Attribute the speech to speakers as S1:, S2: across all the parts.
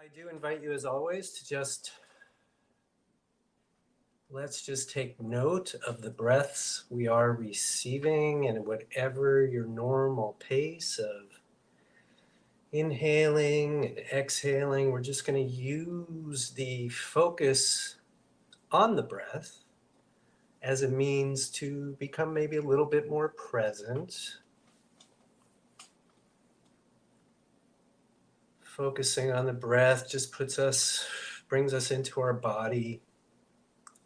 S1: I do invite you, as always, to let's just take note of the breaths we are receiving and whatever your normal pace of inhaling and exhaling. We're just going to use the focus on the breath as a means to become maybe a little bit more present. Focusing on the breath just brings us into our body,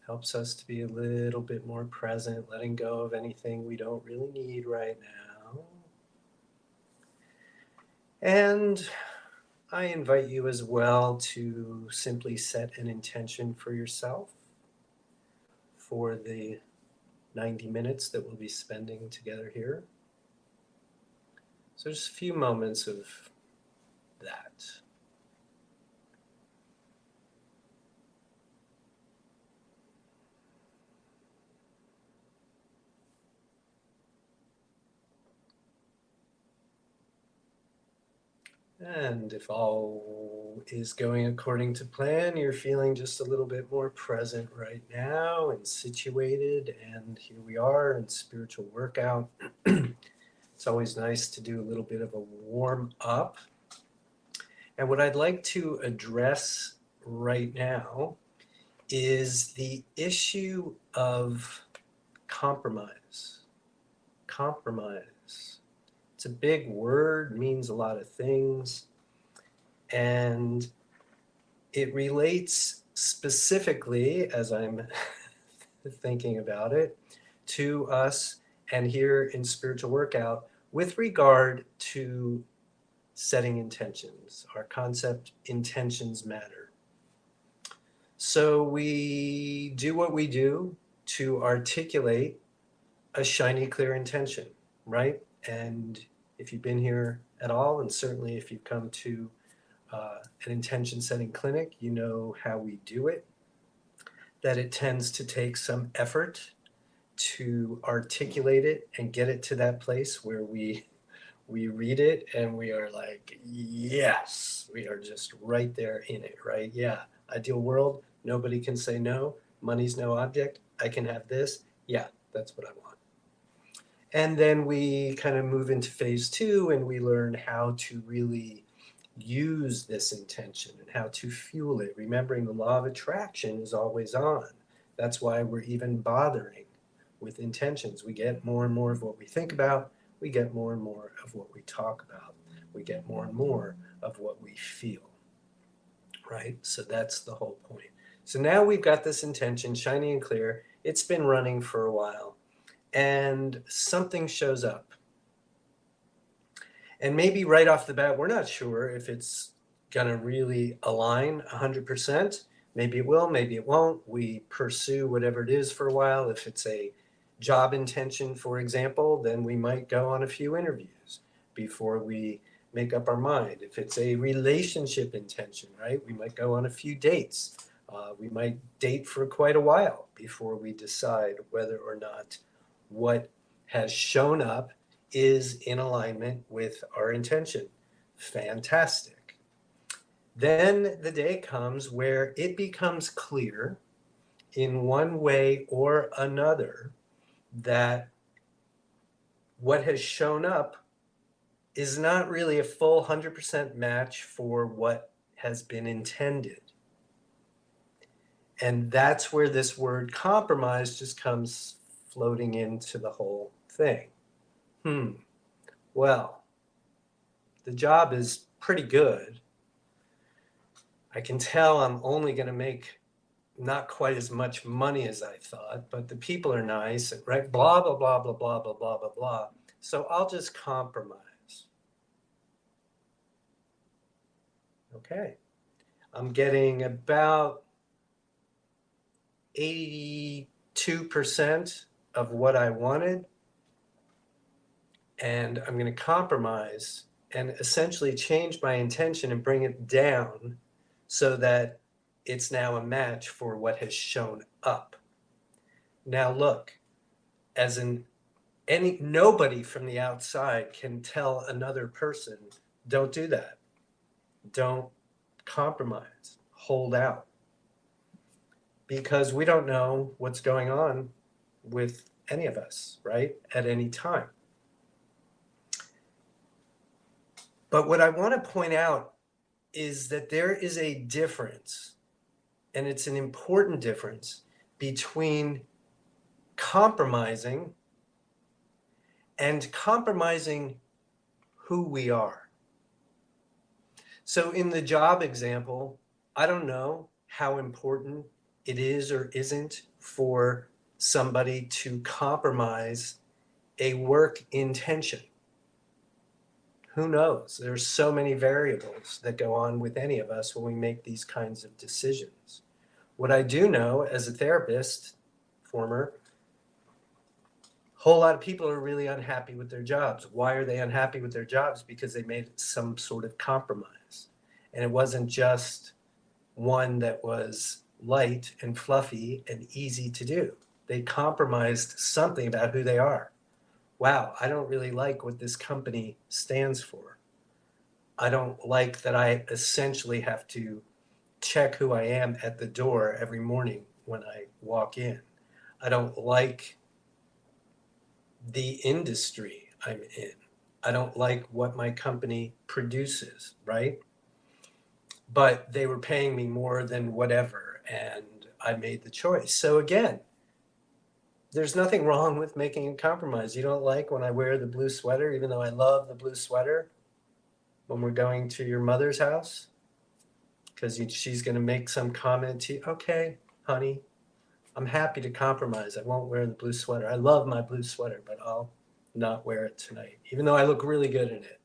S1: helps us to be a little bit more present, letting go of anything we don't really need right now. And I invite you as well to simply set an intention for yourself for the 90 minutes that we'll be spending together here. So just a few moments of that. And if all is going according to plan, you're feeling just a little bit more present right now and situated. And here we are in spiritual workout. It's always nice to do a little bit of a warm up. And what I'd like to address right now is the issue of compromise. Compromise. It's a big word, means a lot of things, and it relates specifically, as I'm thinking about it, to us and here in spiritual workout with regard to setting intentions. Our concept, intentions matter. So we do what we do to articulate a shiny, clear intention, right? And if you've been here at all, and certainly if you've come to an intention setting clinic, you know how we do it, that it tends to take some effort to articulate it and get it to that place where we read it and we are like, yes, we are just right there in it, right? Yeah, ideal world, nobody can say no, money's no object, I can have this, yeah, that's what I want. And then we kind of move into phase two and we learn how to really use this intention and how to fuel it. Remembering the law of attraction is always on. That's why we're even bothering with intentions. We get more and more of what we think about. We get more and more of what we talk about. We get more and more of what we feel, right? So that's the whole point. So now we've got this intention shiny and clear. It's been running for a while and something shows up. And maybe right off the bat, we're not sure if it's going to really align 100%. Maybe it will, maybe it won't. We pursue whatever it is for a while. If it's a job intention, for example, then we might go on a few interviews before we make up our mind. If it's a relationship intention, right, we might go on a few dates. We might date for quite a while before we decide whether or not what has shown up is in alignment with our intention. Fantastic. Then the day comes where it becomes clear in one way or another that what has shown up is not really a full 100% match for what has been intended. And that's where this word compromise just comes floating into the whole thing. Well, the job is pretty good. I can tell I'm only going to make not quite as much money as I thought, but the people are nice, right? Blah, blah, blah, blah, blah, blah, blah, blah, blah. So I'll just compromise. Okay. I'm getting about 82% of what I wanted, and I'm going to compromise and essentially change my intention and bring it down so that it's now a match for what has shown up. Now look, nobody from the outside can tell another person, don't do that. Don't compromise, hold out, because we don't know what's going on with any of us, right, at any time. But what I want to point out is that there is a difference, and it's an important difference, between compromising and compromising who we are. So in the job example, I don't know how important it is or isn't for somebody to compromise a work intention. Who knows? There's so many variables that go on with any of us when we make these kinds of decisions. What I do know as a therapist, former, whole lot of people are really unhappy with their jobs. Why are they unhappy with their jobs? Because they made some sort of compromise. And it wasn't just one that was light and fluffy and easy to do. They compromised something about who they are. Wow, I don't really like what this company stands for. I don't like that I essentially have to check who I am at the door every morning when I walk in. I don't like the industry I'm in. I don't like what my company produces, right? But they were paying me more than whatever, and I made the choice. So again, there's nothing wrong with making a compromise. You don't like when I wear the blue sweater, even though I love the blue sweater, when we're going to your mother's house, because she's going to make some comment to you. Okay, honey, I'm happy to compromise. I won't wear the blue sweater. I love my blue sweater, but I'll not wear it tonight. Even though I look really good in it,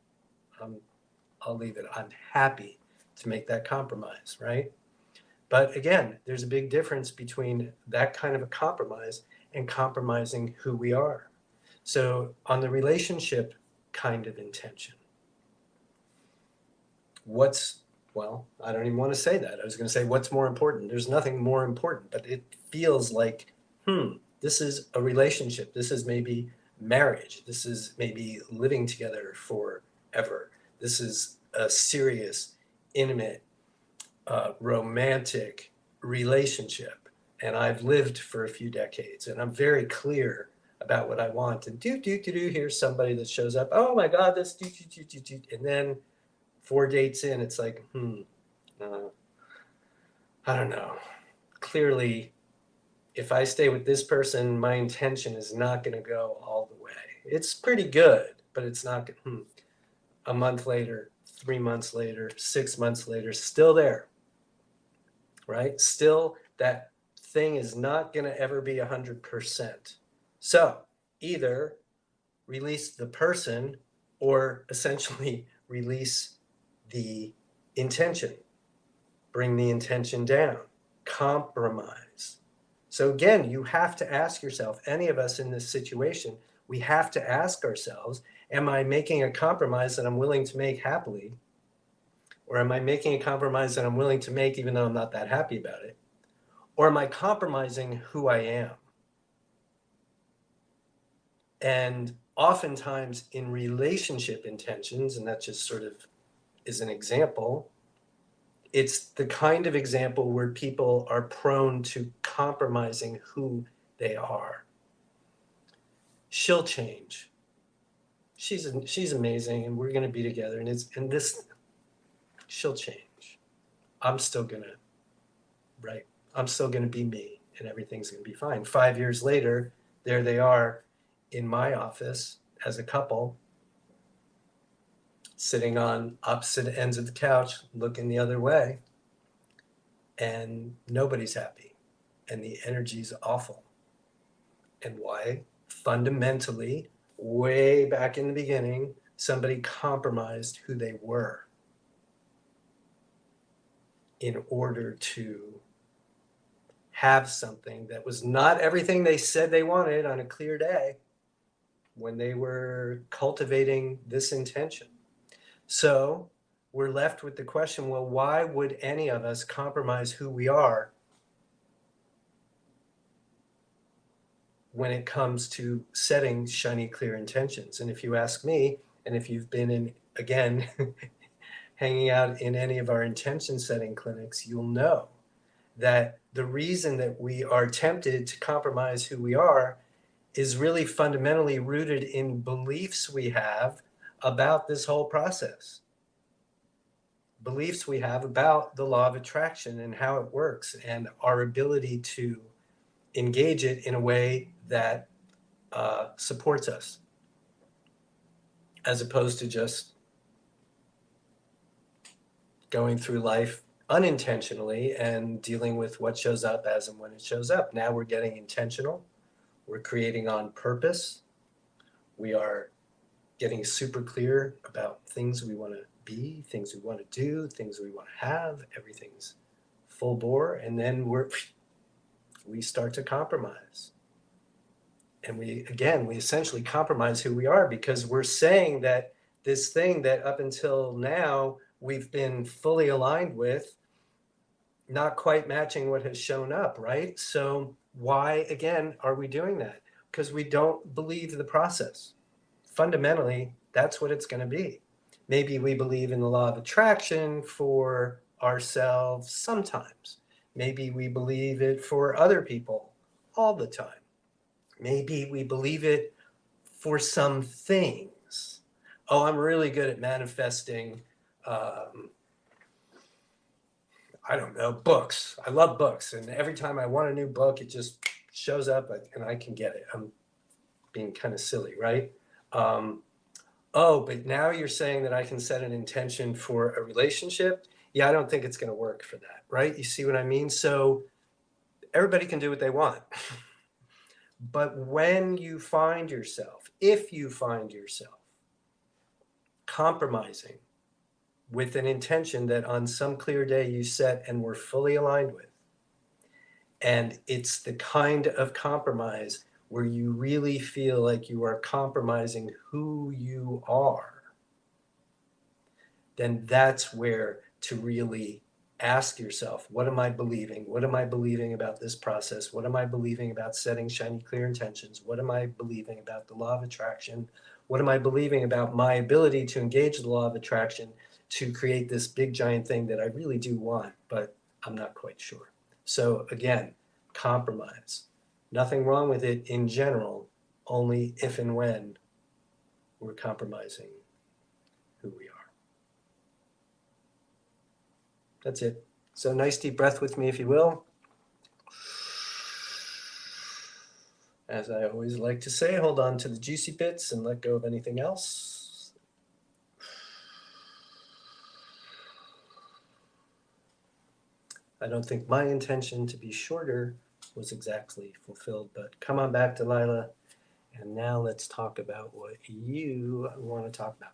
S1: I'll leave it. I'm happy to make that compromise, right? But again, there's a big difference between that kind of a compromise and compromising who we are. So on the relationship kind of intention, well, I don't even want to say that. I was going to say, what's more important? There's nothing more important, but it feels like, this is a relationship. This is maybe marriage. This is maybe living together forever. This is a serious, intimate, romantic relationship. And I've lived for a few decades, and I'm very clear about what I want. And here's somebody that shows up. Oh my God, this and then 4 dates in, it's like, I don't know. Clearly, if I stay with this person, my intention is not going to go all the way. It's pretty good, but it's not. A month later, 3 months later, 6 months later, still there, right? Still, that thing is not going to ever be 100%. So either release the person or essentially release the intention. Bring the intention down. Compromise. So again, you have to ask yourself, any of us in this situation, we have to ask ourselves, am I making a compromise that I'm willing to make happily? Or am I making a compromise that I'm willing to make even though I'm not that happy about it? Or am I compromising who I am? And oftentimes in relationship intentions, and that just sort of is an example, it's the kind of example where people are prone to compromising who they are. She'll change. She's amazing, and we're going to be together. And this, she'll change. I'm still gonna, right? I'm still going to be me, and everything's going to be fine. 5 years later, there they are in my office as a couple, sitting on opposite ends of the couch, looking the other way, and nobody's happy, and the energy's awful. And why? Fundamentally, way back in the beginning, somebody compromised who they were in order to have something that was not everything they said they wanted on a clear day when they were cultivating this intention. So we're left with the question, well, why would any of us compromise who we are when it comes to setting shiny, clear intentions? And if you ask me, and if you've been in, again, hanging out in any of our intention setting clinics, you'll know that the reason that we are tempted to compromise who we are is really fundamentally rooted in beliefs we have about this whole process. Beliefs we have about the law of attraction and how it works and our ability to engage it in a way that supports us, as opposed to just going through life unintentionally and dealing with what shows up as and when it shows up. Now we're getting intentional. We're creating on purpose. We are getting super clear about things we want to be, things we want to do, things we want to have. Everything's full bore. And then we start to compromise. And we essentially compromise who we are, because we're saying that this thing that up until now we've been fully aligned with, not quite matching what has shown up, right? So why, again, are we doing that? Because we don't believe the process. Fundamentally, that's what it's going to be. Maybe we believe in the law of attraction for ourselves sometimes. Maybe we believe it for other people all the time. Maybe we believe it for some things. Oh, I'm really good at manifesting, I don't know, books. I love books. And every time I want a new book, it just shows up and I can get it. I'm being kind of silly, right? Oh, but now you're saying that I can set an intention for a relationship? Yeah, I don't think it's going to work for that, right? You see what I mean? So everybody can do what they want. But when you find yourself, if you find yourself compromising with an intention that on some clear day you set and were fully aligned with, and it's the kind of compromise where you really feel like you are compromising who you are, then that's where to really ask yourself, what am I believing? What am I believing about this process? What am I believing about setting shiny, clear intentions? What am I believing about the law of attraction? What am I believing about my ability to engage the law of attraction to create this big giant thing that I really do want, but I'm not quite sure? So again, compromise. Nothing wrong with it in general, only if and when we're compromising who we are. That's it. So nice deep breath with me, if you will. As I always like to say, hold on to the juicy bits and let go of anything else. I don't think my intention to be shorter was exactly fulfilled, but come on back, Delilah. And now let's talk about what you want to talk about.